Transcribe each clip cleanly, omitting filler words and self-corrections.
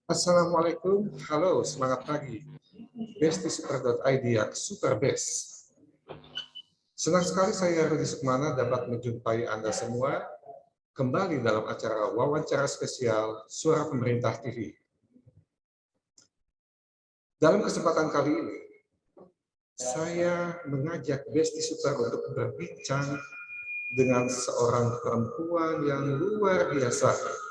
Assalamualaikum, halo, semangat pagi. Besti.super.id yang super best. Senang sekali saya Rudi Sukmana dapat menjumpai Anda semua kembali dalam acara wawancara spesial Suara Pemerintah TV. Dalam kesempatan kali ini, saya mengajak Besti Super untuk berbincang dengan seorang perempuan yang luar biasa.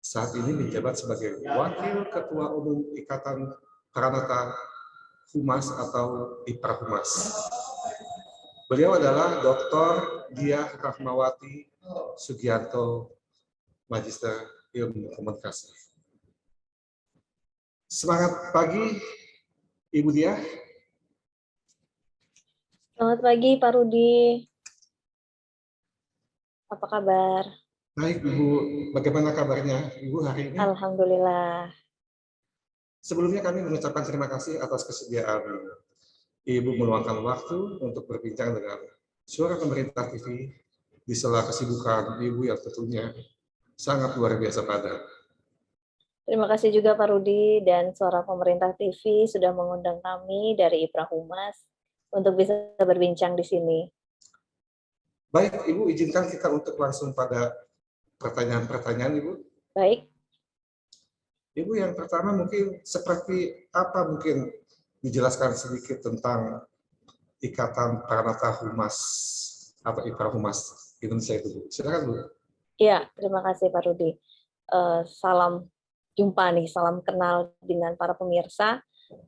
Saat ini menjabat sebagai Wakil Ketua Umum Ikatan Pranata Humas atau Iprahumas. Beliau adalah Dr. Diah Rahmawati Sugianto, Magister Ilmu Komunikasi. Semangat pagi, Ibu Diah. Selamat pagi, Pak Rudi. Apa kabar? Baik, Ibu. Bagaimana kabarnya Ibu hari ini? Alhamdulillah. Sebelumnya kami mengucapkan terima kasih atas kesediaan Ibu meluangkan waktu untuk berbincang dengan Suara Pemerintah TV di sela kesibukan Ibu yang tentunya sangat luar biasa padat. Terima kasih juga Pak Rudi dan Suara Pemerintah TV sudah mengundang kami dari Iprahumas untuk bisa berbincang di sini. Baik, Ibu izinkan kita untuk langsung pada pertanyaan-pertanyaan, Ibu. Baik. Ibu, yang pertama mungkin seperti apa mungkin dijelaskan sedikit tentang Ikatan Pranata Humas atau Iprahumas Indonesia itu, Bu. Silakan, Bu. Ya, terima kasih Pak Rudi. Salam jumpa nih, salam kenal dengan para pemirsa.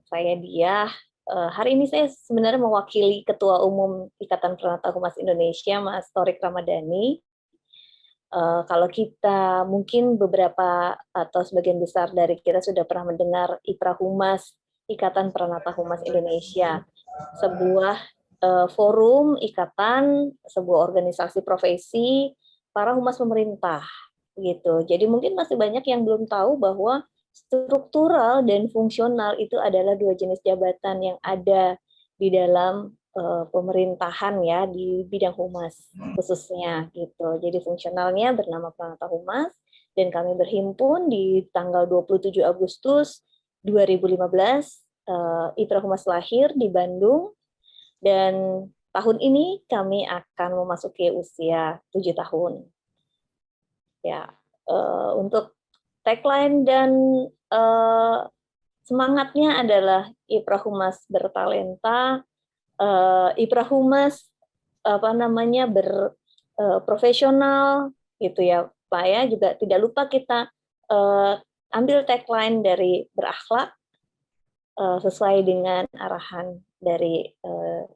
Saya Diah. Hari ini saya sebenarnya mewakili Ketua Umum Ikatan Pranata Humas Indonesia, Mas Torik Ramadhani. Kalau kita mungkin beberapa atau sebagian besar dari kita sudah pernah mendengar Iprahumas, Ikatan Pranata Humas Indonesia, sebuah forum ikatan, sebuah organisasi profesi para humas pemerintah gitu. Jadi mungkin masih banyak yang belum tahu bahwa struktural dan fungsional itu adalah dua jenis jabatan yang ada di dalam pemerintahan ya di bidang humas khususnya gitu. Jadi fungsionalnya bernama Pranata Humas dan kami berhimpun di tanggal 27 Agustus 2015. Iprahumas lahir di Bandung dan tahun ini kami akan memasuki usia 7 tahun. Ya, untuk tagline dan semangatnya adalah Iprahumas bertalenta, Iprahumas berprofesional gitu ya Pak ya. Juga tidak lupa kita ambil tagline dari berakhlak sesuai dengan arahan dari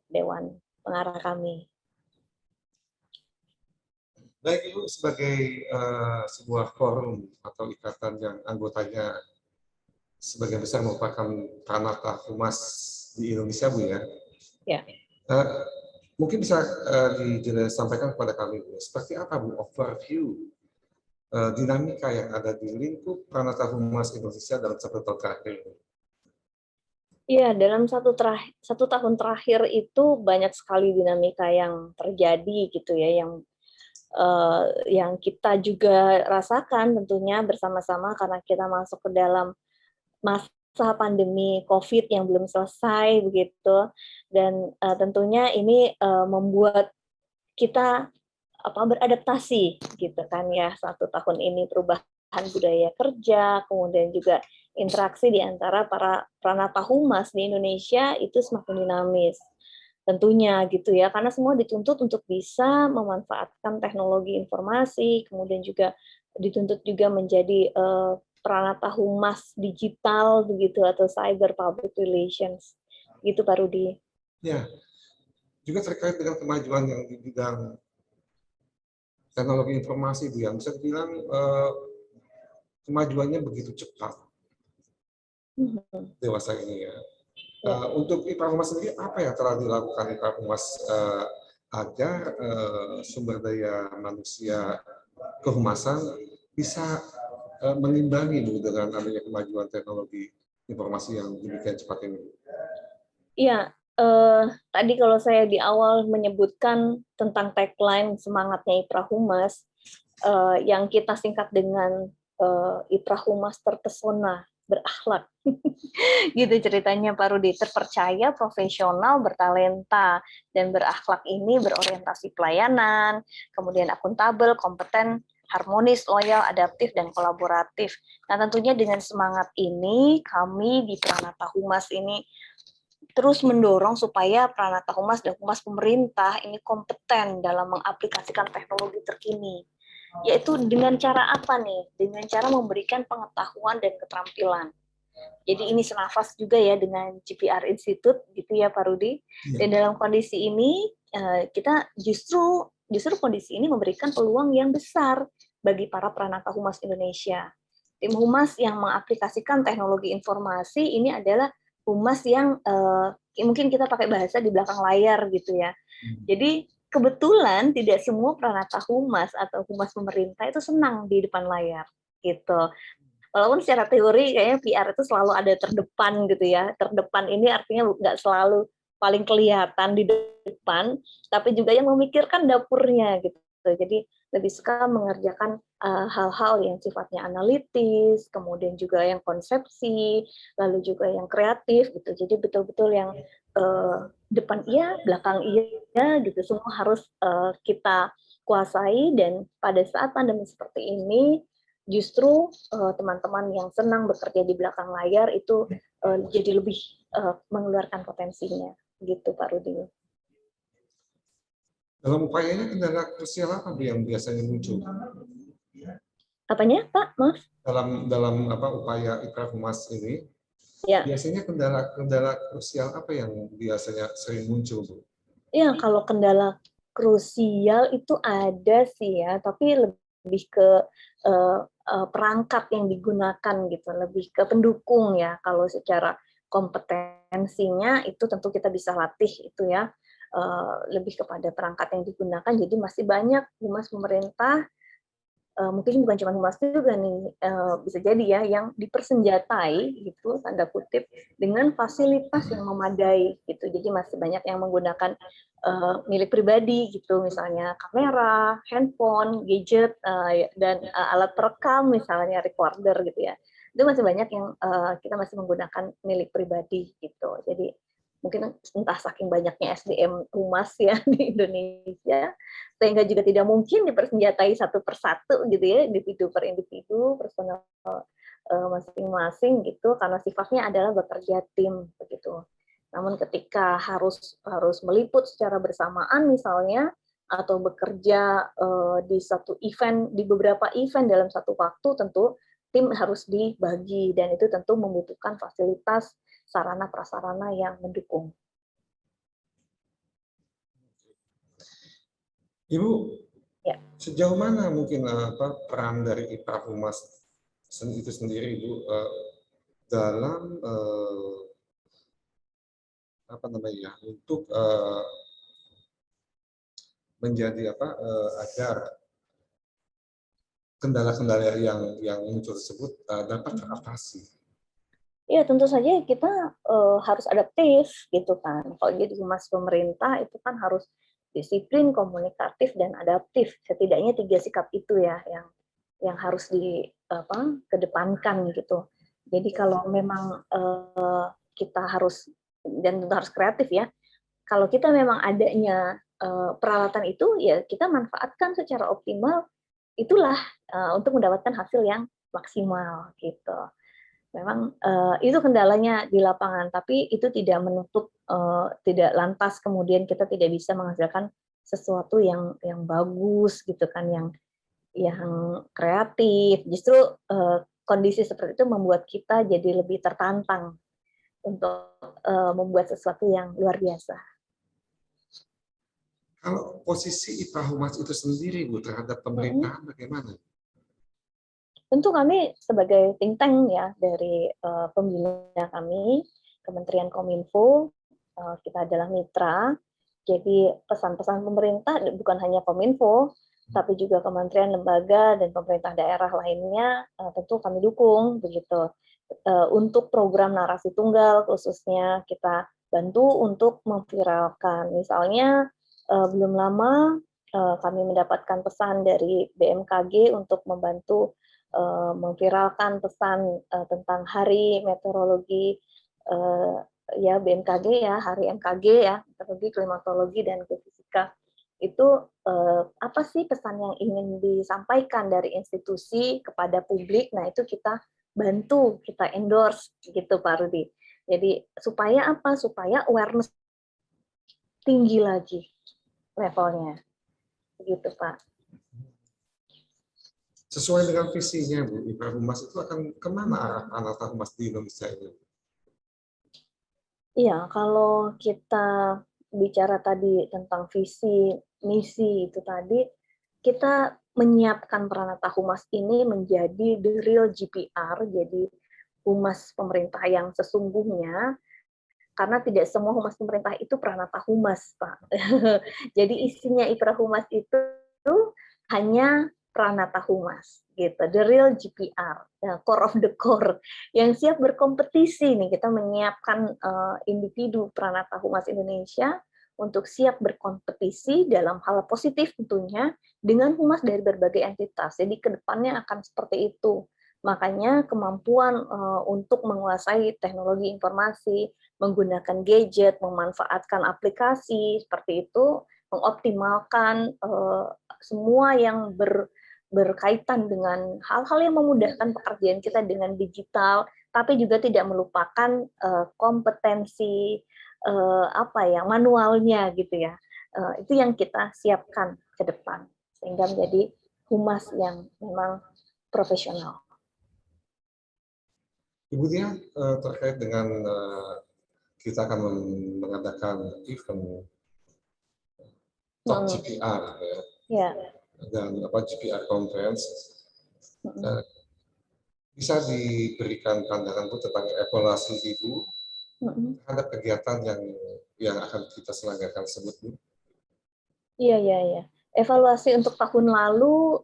Dewan Pengarah kami. Baik, Ibu, sebagai sebuah forum atau ikatan yang anggotanya sebagian besar merupakan Pranata Humas di Indonesia, Bu, ya. Ya. Mungkin bisa disampaikan kepada kami, Bu, seperti apa, Bu, overview dinamika yang ada di lingkup Pranata Humas Indonesia dalam 1 tahun terakhir ini? Iya, dalam satu tahun terakhir itu banyak sekali dinamika yang terjadi gitu ya, yang kita juga rasakan tentunya bersama-sama karena kita masuk ke dalam masa pandemi COVID yang belum selesai begitu, dan tentunya ini membuat kita beradaptasi gitu kan ya. 1 tahun ini perubahan budaya kerja, kemudian juga interaksi di antara para pranata humas di Indonesia itu semakin dinamis tentunya gitu ya, karena semua dituntut untuk bisa memanfaatkan teknologi informasi, kemudian juga dituntut juga menjadi pranata humas digital begitu atau cyber public relations gitu Pak Rudi. Ya, juga terkait dengan kemajuan yang di bidang teknologi informasi, Bu, yang bisa dibilang kemajuannya begitu cepat dewasa ini ya. Untuk Iprahumas sendiri, apa yang telah dilakukan Iprahumas agar sumber daya manusia kehumasan bisa mengimbangi dengan adanya kemajuan teknologi informasi yang demikian cepat ini? Iya, tadi kalau saya di awal menyebutkan tentang tagline semangatnya Iprahumas, yang kita singkat dengan Ipra Humas terpesona, berakhlak. Gitu ceritanya Pak Rudi, terpercaya, profesional, bertalenta, dan berakhlak ini berorientasi pelayanan, kemudian akuntabel, kompeten, harmonis, loyal, adaptif, dan kolaboratif. Nah tentunya dengan semangat ini, kami di Pranata Humas ini terus mendorong supaya Pranata Humas dan Humas pemerintah ini kompeten dalam mengaplikasikan teknologi terkini. Yaitu dengan cara apa nih? Dengan cara memberikan pengetahuan dan keterampilan. Jadi ini senafas juga ya dengan GPR Institute gitu ya Pak Rudi. Dan dalam kondisi ini kita justru kondisi ini memberikan peluang yang besar bagi para Pranata Humas Indonesia. Tim Humas yang mengaplikasikan teknologi informasi ini adalah humas yang mungkin kita pakai bahasa di belakang layar gitu ya. Jadi kebetulan tidak semua Pranata Humas atau humas pemerintah itu senang di depan layar gitu. Walaupun secara teori kayaknya PR itu selalu ada terdepan gitu ya. Terdepan ini artinya nggak selalu paling kelihatan di depan, tapi juga yang memikirkan dapurnya gitu. Jadi lebih suka mengerjakan hal-hal yang sifatnya analitis, kemudian juga yang konsepsi, lalu juga yang kreatif gitu. Jadi betul-betul yang depan iya, belakang iya gitu. Semua harus kita kuasai, dan pada saat pandemi seperti ini justru teman-teman yang senang bekerja di belakang layar itu jadi lebih mengeluarkan potensinya, gitu Pak Rudi. Dalam upayanya kendala krusial apa Bu yang biasanya muncul? Apanya Pak, maaf? Dalam upaya Ipra Humas ini, Ya, biasanya kendala krusial apa yang biasanya sering muncul Bu? ya kalau kendala krusial itu ada sih ya, tapi lebih ke perangkat yang digunakan gitu, lebih ke pendukung ya. Kalau secara kompetensinya itu tentu kita bisa latih itu ya, lebih kepada perangkat yang digunakan. Jadi masih banyak humas pemerintah, mungkin bukan cuma humas juga nih, bisa jadi ya, yang dipersenjatai gitu, tanda kutip, dengan fasilitas yang memadai gitu. Jadi masih banyak yang menggunakan milik pribadi gitu, misalnya kamera, handphone, gadget, dan alat perekam, misalnya recorder gitu ya. Itu masih banyak yang kita masih menggunakan milik pribadi gitu. Jadi mungkin entah saking banyaknya SDM humas ya di Indonesia, sehingga juga tidak mungkin dipersenjatai satu persatu gitu ya, individu per individu, personal masing-masing gitu, karena sifatnya adalah bekerja tim begitu. Namun ketika harus meliput secara bersamaan misalnya, atau bekerja di satu event, di beberapa event dalam satu waktu, tentu tim harus dibagi, dan itu tentu membutuhkan fasilitas sarana prasarana yang mendukung. Ibu, Ya. sejauh mana mungkin peran dari Ipra Humas itu sendiri Ibu dalam untuk menjadi agar kendala-kendala yang muncul tersebut dapat teratasi? Ya tentu saja kita harus adaptif gitu kan. Kalau jadi humas pemerintah itu kan harus disiplin, komunikatif, dan adaptif. Setidaknya 3 sikap itu ya yang harus kedepankan gitu. Jadi kalau memang kita harus, dan tentu harus kreatif ya. Kalau kita memang adanya peralatan itu, ya kita manfaatkan secara optimal. Itulah untuk mendapatkan hasil yang maksimal gitu. Memang itu kendalanya di lapangan, tapi itu tidak menutup, tidak lantas kemudian kita tidak bisa menghasilkan sesuatu yang bagus gitu kan, yang kreatif. Justru kondisi seperti itu membuat kita jadi lebih tertantang untuk membuat sesuatu yang luar biasa. Kalau posisi Ipra Humas itu sendiri Bu terhadap pemerintahan bagaimana? Tentu kami sebagai think tank ya dari pembina kami, Kementerian Kominfo, kita adalah mitra. Jadi pesan-pesan pemerintah bukan hanya Kominfo, tapi juga kementerian, lembaga, dan pemerintah daerah lainnya tentu kami dukung begitu. Untuk program narasi tunggal khususnya kita bantu untuk memviralkan. Misalnya belum lama kami mendapatkan pesan dari BMKG untuk membantu memviralkan pesan tentang Hari Meteorologi ya BMKG ya, Hari MKG ya, Meteorologi, Klimatologi dan Geofisika. Itu apa sih pesan yang ingin disampaikan dari institusi kepada publik? Nah, itu kita bantu, kita endorse gitu Pak Rudi. Jadi supaya apa? Supaya awareness tinggi lagi levelnya. Begitu Pak. Sesuai dengan visinya Bu, IPA Humas itu akan kemana arah anak humas di Indonesia ini? Iya, kalau kita bicara tadi tentang visi, misi itu tadi, kita menyiapkan Pranata Humas ini menjadi the real GPR, jadi humas pemerintah yang sesungguhnya, karena tidak semua humas pemerintah itu Pranata Humas, Pak. Jadi isinya Ipra Humas itu hanya Pranata Humas, gitu. The real GPR, ya, core of the core, yang siap berkompetisi nih. Kita menyiapkan individu Pranata Humas Indonesia untuk siap berkompetisi dalam hal positif tentunya dengan humas dari berbagai entitas. Jadi kedepannya akan seperti itu. Makanya kemampuan untuk menguasai teknologi informasi, menggunakan gadget, memanfaatkan aplikasi seperti itu, mengoptimalkan semua yang berkaitan dengan hal-hal yang memudahkan pekerjaan kita dengan digital, tapi juga tidak melupakan kompetensi apa ya manualnya gitu ya. Itu yang kita siapkan ke depan sehingga menjadi humas yang memang profesional. Ibu Dia, terkait dengan kita akan mengadakan event Top GPR ya, dan GPR Conference, bisa diberikan pandangan Bu tentang evaluasi Ibu terhadap kegiatan yang akan kita selenggarakan tersebut Bu? Iya. Evaluasi untuk tahun lalu,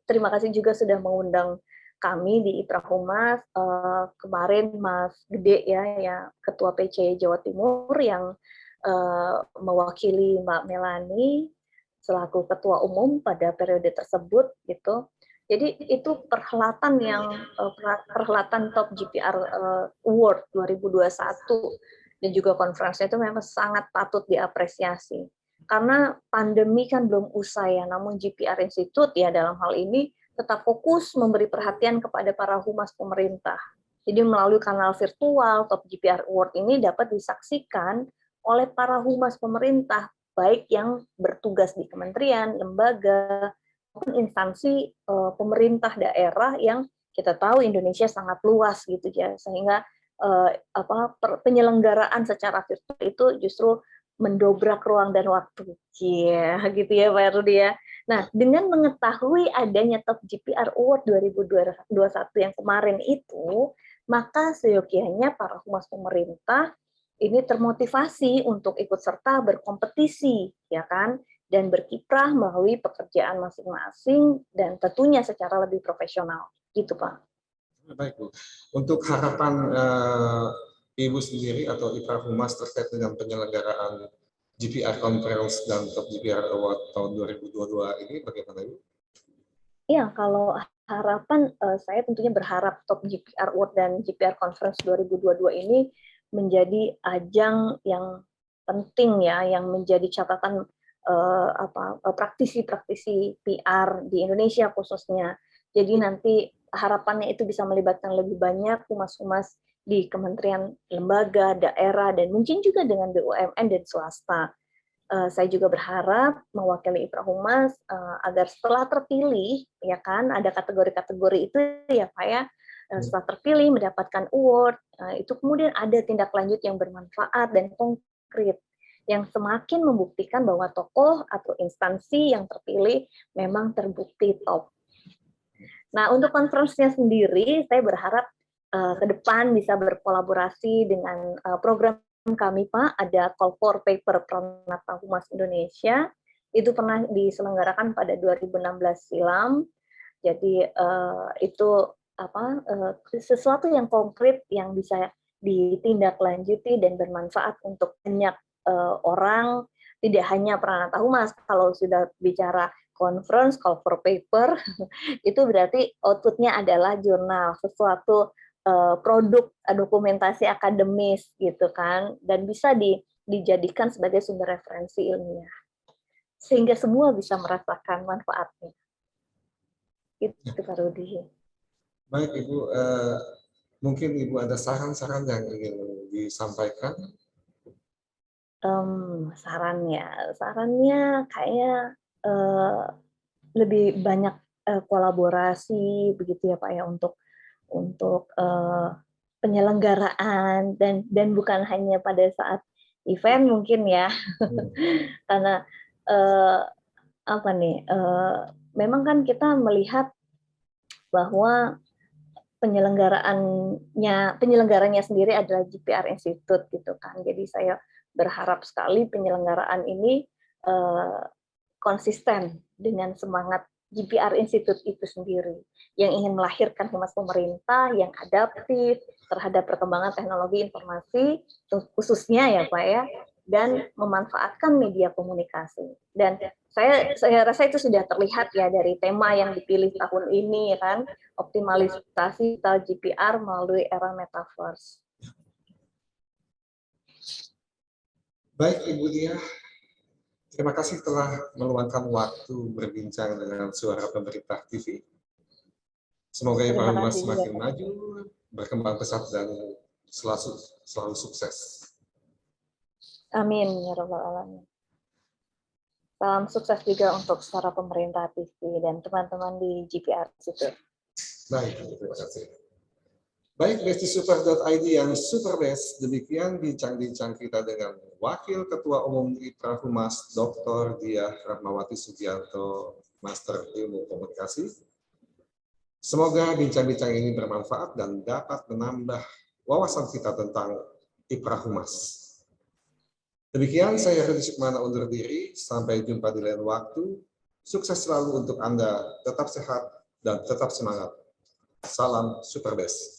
terima kasih juga sudah mengundang kami di Ipra Humas. Kemarin Mas Gede ya Ketua PC Jawa Timur yang mewakili Mbak Melani selaku Ketua Umum pada periode tersebut gitu. Jadi itu perhelatan Top GPR Award 2021 dan juga konferensinya itu memang sangat patut diapresiasi. Karena pandemi kan belum usai ya, namun GPR Institute ya dalam hal ini tetap fokus memberi perhatian kepada para humas pemerintah. Jadi melalui kanal virtual, Top GPR Award ini dapat disaksikan oleh para humas pemerintah, baik yang bertugas di kementerian, lembaga, maupun instansi pemerintah daerah yang kita tahu Indonesia sangat luas gitu ya, sehingga penyelenggaraan secara virtual itu justru mendobrak ruang dan waktu. Iya, gitu ya Pak Rudi ya. Nah, dengan mengetahui adanya Top GPR Award 2021 yang kemarin itu, maka seyogianya para humas pemerintah ini termotivasi untuk ikut serta berkompetisi, ya kan, dan berkiprah melalui pekerjaan masing-masing dan tentunya secara lebih profesional, gitu Pak. Baik Bu, untuk harapan Ibu sendiri atau Ipra Humas terkait dengan penyelenggaraan GPR Conference dan Top GPR Award tahun 2022 ini bagaimana Ibu? Iya, kalau harapan saya tentunya berharap Top GPR Award dan GPR Conference 2022 ini menjadi ajang yang penting ya, yang menjadi catatan praktisi-praktisi PR di Indonesia khususnya. Jadi nanti harapannya itu bisa melibatkan lebih banyak humas-humas di kementerian, lembaga, daerah, dan mungkin juga dengan BUMN dan swasta. Saya juga berharap mewakili Ipra Humas agar setelah terpilih, ya kan, ada kategori-kategori itu ya Pak ya, setelah terpilih mendapatkan award, itu kemudian ada tindak lanjut yang bermanfaat dan konkret, yang semakin membuktikan bahwa tokoh atau instansi yang terpilih memang terbukti top. Nah, untuk konferensinya sendiri, saya berharap ke depan bisa berkolaborasi dengan program kami, Pak. Ada Call for Paper Pranata Humas Indonesia. Itu pernah diselenggarakan pada 2016 silam. Jadi itu sesuatu yang konkret yang bisa ditindaklanjuti dan bermanfaat untuk banyak orang, tidak hanya Pranata Humas. Kalau sudah bicara conference, call for paper, itu berarti outputnya adalah jurnal, sesuatu produk dokumentasi akademis gitu kan, dan bisa dijadikan sebagai sumber referensi ilmiah, sehingga semua bisa merasakan manfaatnya. Itu Pak Rudi. Baik Ibu, mungkin Ibu ada saran-saran yang ingin disampaikan? Sarannya kayaknya lebih banyak kolaborasi begitu ya Pak ya, untuk penyelenggaraan dan bukan hanya pada saat event mungkin ya. Karena memang kan kita melihat bahwa penyelenggaranya sendiri adalah GPR Institute gitu kan. Jadi saya berharap sekali penyelenggaraan ini konsisten dengan semangat GPR Institute itu sendiri, yang ingin melahirkan humas pemerintah yang adaptif terhadap perkembangan teknologi informasi, khususnya ya Pak ya, dan memanfaatkan media komunikasi. Dan saya rasa itu sudah terlihat ya dari tema yang dipilih tahun ini ya kan, optimalisasi digital GPR melalui era metaverse. Baik Ibu Diah, terima kasih telah meluangkan waktu berbincang dengan Suara Pemerintah TV. Semoga Ipra-Humas semakin maju, berkembang pesat dan selalu sukses. Amin ya rabbal alamin. Salam sukses juga untuk Suara Pemerintah TV dan teman-teman di GPR situ. Baik, terima kasih. Baik, bestisuper.id yang super best, demikian bincang-bincang kita dengan Wakil Ketua Umum Ipra-Humas Dr. Diah Rahmawati Sugianto, Master Ilmu Komunikasi. Semoga bincang-bincang ini bermanfaat dan dapat menambah wawasan kita tentang Ipra-Humas. Demikian, saya Rudi Sukmana undur diri. Sampai jumpa di lain waktu. Sukses selalu untuk Anda. Tetap sehat dan tetap semangat. Salam Super Best.